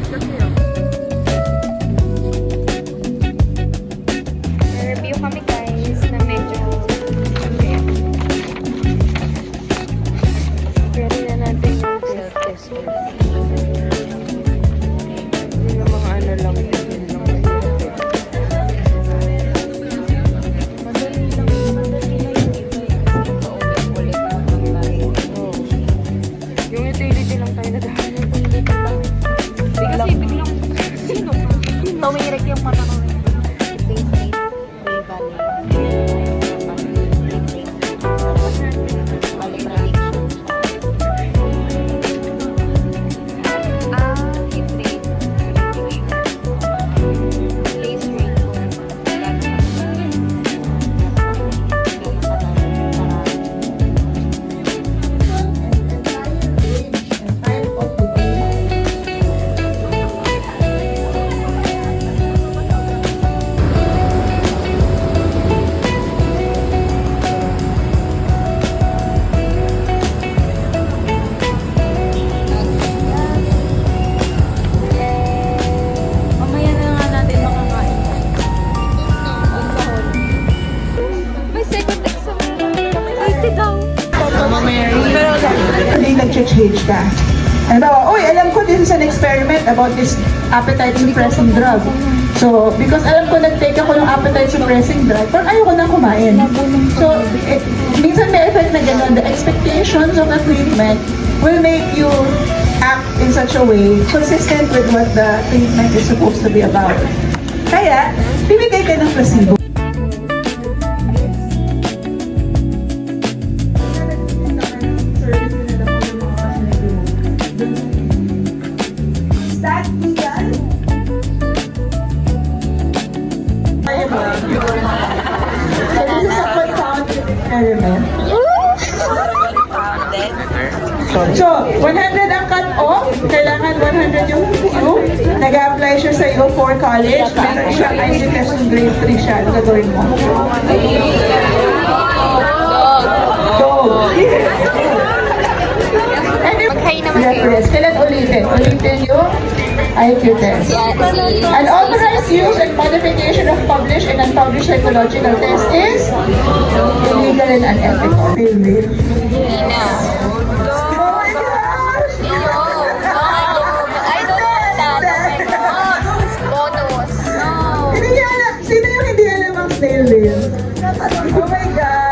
Review kami guys na medyo pero na natin yung self-test. Yung mga ano lang yun lang. Yung utility lang tayo na dahil yung utility lang. Kasi biglang sino? Tumirik yung mata ko. Nag-change ka. Ano, uy, alam ko this is an experiment about this appetite suppressing drug. So, because alam ko nag-take ako ng appetite suppressing drug, parang ayoko na kumain. So, minsan may effect na gano'n. The expectations of the treatment will make you act in such a way consistent with what the treatment is supposed to be about. Kaya, bibigay ka ng placebo. So, 100 ang cut-off. Kailangan 100 yung queue. Nag-a-apply siya sa iyo for college. Meron siya ID test ng grade 3 siya. Ano gagawin mo? Dog. Yes. Kailan ulitin? Ulitin yung IQ test. Unauthorized use and modification of published and unpublished psychological test is illegal and unethical. Really? Sino yung hindi alam ang snail whale? Oh my God!